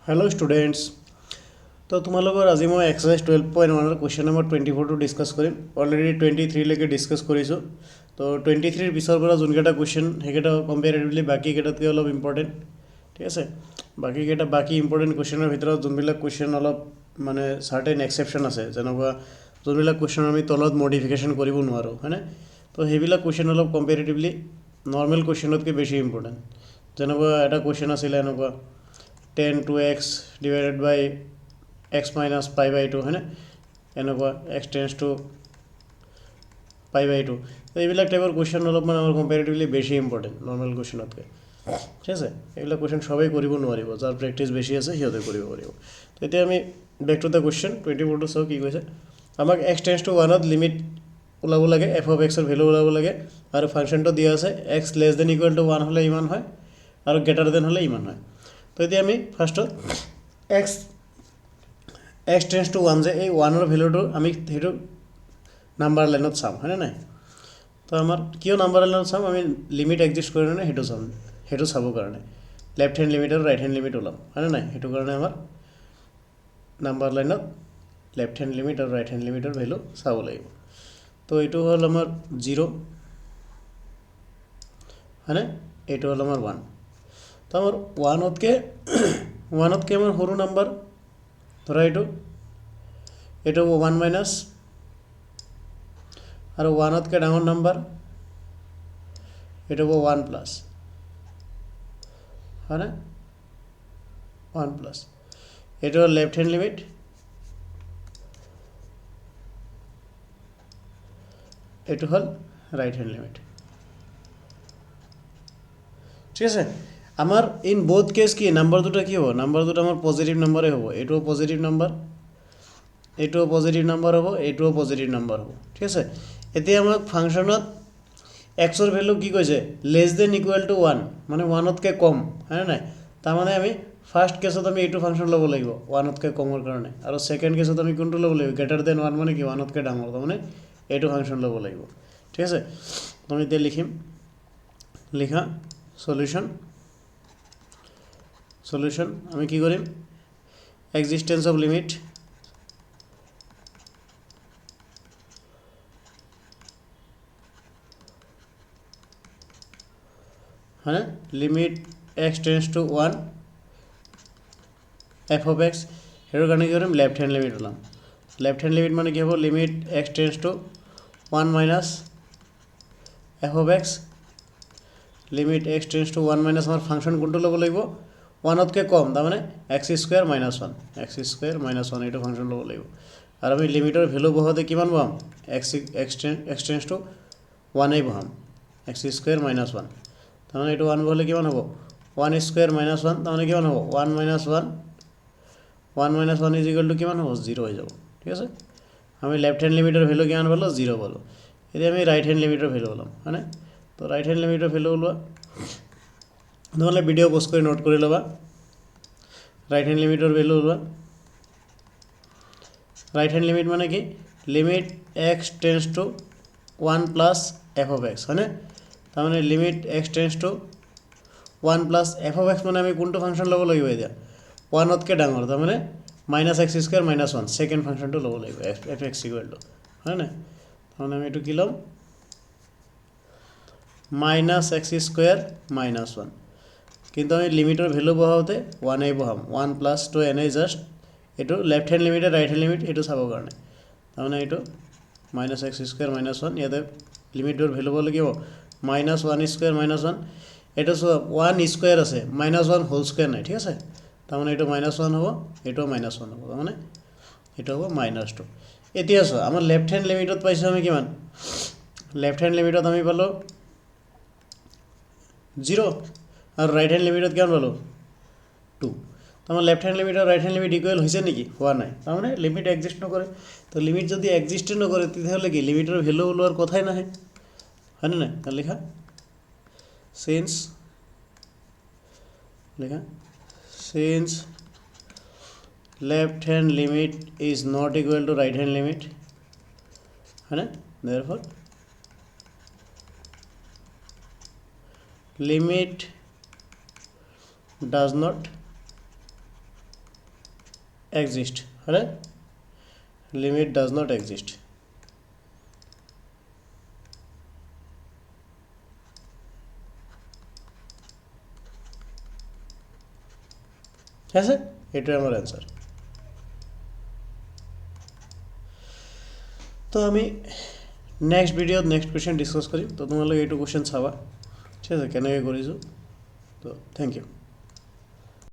Hello students. তো তোমালোকৰ আজি মই এক্সাৰসাইজ 12.1 কুৱেশ্যন নম্বৰ 24 ডিছকাছ কৰিম। অলৰেডি 23 লৈকে ডিছকাছ কৰিছোঁ। তো 23 পিছৰ পৰা যোনকেইটা কুৱেশ্যন সেইকেইটা কম্পেৰেটিভলি বাকীকেইটাতকৈ অলপ ইম্পৰ্টেণ্ট, ঠিক আছে। বাকী ইম্পৰ্টেণ্ট কুৱেশ্যনৰ ভিতৰত যোনবিলাক কুৱেশ্যন অলপ মানে চাৰ্টেন এক্সেপশ্যন আছে, যেনেকুৱা যোনবিলাক কুৱেশ্যন আমি তলত মডিফিকেশ্যন কৰিব নোৱাৰোঁ, হয়নে। তো সেইবিলাক কুৱেশ্যন অলপ কম্পেৰেটিভলি নৰ্মেল কুৱেশ্যনতকৈ বেছি ইম্পৰ্টেণ্ট। যেনেকুৱা এটা কুৱেশ্যন আছিলে এনেকুৱা 10 2x divided by x minus pi by 2, হয়নে। এনেকুৱা x tends to pi by 2। তো এইবিলাক টাইপৰ কুৱেশ্যন অলপমান আমাৰ কম্পেৰেটিভলি বেছি ইম্পৰ্টেণ্ট নৰ্মেল কুৱেশ্যনতকৈ, ঠিক আছে। এইবিলাক কুৱেশ্যন সবেই কৰিব নোৱাৰিব, যাৰ প্ৰেক্টিছ বেছি আছে সিহঁতে কৰিব পাৰিব। তো এতিয়া আমি বেক টু দ্য কুৱেশ্যন 24টো চাওঁ কি কৈছে। আমাক x টেন্স টু 1ত লিমিট ওলাব লাগে, f অফ xৰ ভেলু ওলাব লাগে, আৰু ফাংচনটো দিয়া আছে x less then equal to 1 হ'লে ইমান হয় আৰু গ্ৰেটাৰ দেন হ'লে ইমান হয়। তো এতিয়া আমি ফাৰ্ষ্টত x টেন্স টু 1 যে এই 1ৰ ভেলুটো আমি সেইটো নাম্বাৰ লাইনত চাম, হয়নে নাই। তো আমাৰ কিয় নাম্বাৰ লাইনত চাম, আমি লিমিট এক্সিষ্ট কৰে নে সেইটো চাম, সেইটো চাবৰ কাৰণে লেফ্ট হেণ্ড লিমিট আৰু ৰাইট হেণ্ড লিমিট ওলাম, হয়নে নাই। সেইটো কাৰণে আমাৰ নাম্বাৰ লাইনত লেফ্ট হেণ্ড লিমিট আৰু ৰাইট হেণ্ড লিমিটৰ ভেলু চাব লাগিব। তো এইটো হ'ল আমাৰ 0, হয়নে। এইটো হ'ল আমাৰ 1। তো আমাৰ 1তকৈ আমাৰ সৰু নাম্বাৰ ধৰা এইটো হ'ব 1 মাইনাছ, আৰু 1তকৈ ডাঙৰ নাম্বাৰ এইটো হ'ব 1 প্লাছ, হয়নে। 1 প্লাছ এইটো হ'ল লেফ্ট হেণ্ড লিমিট, এইটো হ'ল ৰাইট হেণ্ড লিমিট, ঠিক আছে। আমাৰ ইন বোথ কেছ কি নাম্বাৰ দুটা কি হ'ব, নাম্বাৰ দুটা আমাৰ পজিটিভ নাম্বাৰে হ'ব। এইটোও পজিটিভ নাম্বাৰ, এইটোও পজিটিভ নাম্বাৰ হ'ব, এইটোও পজিটিভ নাম্বাৰ হ'ব, ঠিক আছে। এতিয়া আমাক ফাংচনত এক্সৰ ভেলু কি কৈছে, লেছ দেন ইকুৱেল টু 1, মানে 1তকৈ কম, হয়নে নাই। তাৰমানে আমি ফাৰ্ষ্ট কেছত আমি এইটো ফাংচন ল'ব লাগিব 1তকৈ কমৰ কাৰণে, আৰু ছেকেণ্ড কেছত আমি কোনটো ল'ব লাগিব, গ্ৰেটাৰ দেন 1 মানে কি 1তকৈ ডাঙৰ, তাৰমানে এইটো ফাংচন ল'ব লাগিব, ঠিক আছে। আমি এতিয়া লিখা সলিউশ্যন আমি কি কৰিম, এক্সিষ্টেঞ্চ অফ লিমিট হয়নে, limit x tends to 1 f of x, সেইটোৰ কাৰণে কি কৰিম লেফ্ট হেণ্ড লিমিট ওলাম। লেফ্ট হেণ্ড লিমিট মানে কি হ'ব, limit x tends to 1 minus f of x, limit x tends to 1 minus আমাৰ ফাংচন কোনটো ল'ব লাগিব 1তকৈ কম, তাৰমানে x স্কুৱেৰ মাইনাছ 1 এইটো ফাংচন ল'ব লাগিব। আৰু আমি লিমিটৰ ভেলু বহাওঁতে কিমান বহাম, x টেন্স টু 1 বহাম, x স্কুৱেৰ মাইনাছ 1, তাৰমানে এইটো 1 বহালে কিমান হ'ব 1 স্কুৱেৰ মাইনাছ 1, তাৰমানে কিমান হ'ব 1 মাইনাছ 1 ইজ ইকুৱেল টু কিমান হ'ব 0 হৈ যাব, ঠিক আছে। আমি লেফ্ট হেণ্ড লিমিটৰ ভেলু কিমান পালোঁ 0 পালোঁ। এতিয়া আমি ৰাইট হেণ্ড লিমিটৰ ভেলু ওলাম, হয়নে। তো ৰাইট হেণ্ড লিমিটৰ ভেলু ওলোৱা, নহ'লে ভিডিঅ' প'ষ্ট কৰি নোট কৰি ল'বা। ৰাইট হেণ্ড লিমিটৰ ভেলু ওলোৱা, ৰাইট হেণ্ড লিমিট মানে কি, limit x tends to 1 plus f of x, হয়নে। তাৰমানে limit x tends to 1 plus f of x মানে আমি কোনটো ফাংচন ল'ব লাগিব এতিয়া 1তকৈ ডাঙৰ, তাৰমানে minus x square minus 1 second ফাংচনটো ল'ব লাগিব f x ইকুৱেল টু, হয় নাই। তাৰমানে আমি এইটো কি ল'ম মাইনাছ x স্কুৱেৰ মাইনাছ 1, কিন্তু আমি লিমিটৰ ভেলু বহাওঁতে 1 বহাম, 1 প্লাছ টু এনেই জাষ্ট এইটো left hand limit right hand limit সেইটো চাবৰ কাৰণে, তাৰমানে এইটো মাইনাছ x স্কুৱেৰ মাইনাছ 1, ইয়াতে লিমিটৰ ভেলু হ'ব লাগিব মাইনাছ 1 স্কুৱেৰ মাইনাছ 1, এইটো চোৱা 1 স্কুৱেৰ আছে মাইনাছ 1 হোল স্কুৱেৰ নাই, ঠিক আছে। তাৰমানে এইটো মাইনাছ 1 হ'ব, এইটোও মাইনাছ 1 হ'ব, তাৰমানে এইটো হ'ব -2। এতিয়া চোৱা আমাৰ লেফ্ট হেণ্ড লিমিটত পাইছোঁ আমি কিমান, লেফ্ট হেণ্ড লিমিটত আমি পালোঁ 0, আৰু ৰাইট হেণ্ড লিমিটত কিমান পালোঁ 2। তাৰমানে লেফ্ট হেণ্ড লিমিট আৰু ৰাইট হেণ্ড লিমিট ইকুৱেল হৈছে নেকি, হোৱা নাই, তাৰমানে লিমিট এক্সিষ্ট নকৰে। তো লিমিট যদি এক্সিষ্টে নকৰে তেতিয়াহ'লে কি লিমিটৰ ভেলু ওলোৱাৰ কথাই নাহে, হয়নে নাই। লিখা change left hand limit is not equal to right hand limit, হয়নে। therefore limit does not exist হয়নে limit does not exist ঠিক আছে এটাই আমার অ্যান্সার তো আমি নেক্সট ভিডিঅ'ত নেক্সট কুৱেশ্যন ডিছকাছ কৰিম তো তোমালোকে এইটো কুৱেশ্যন চাবা ঠিক আছে কেনেকৈ কৰিছোঁ তো থেংক ইউ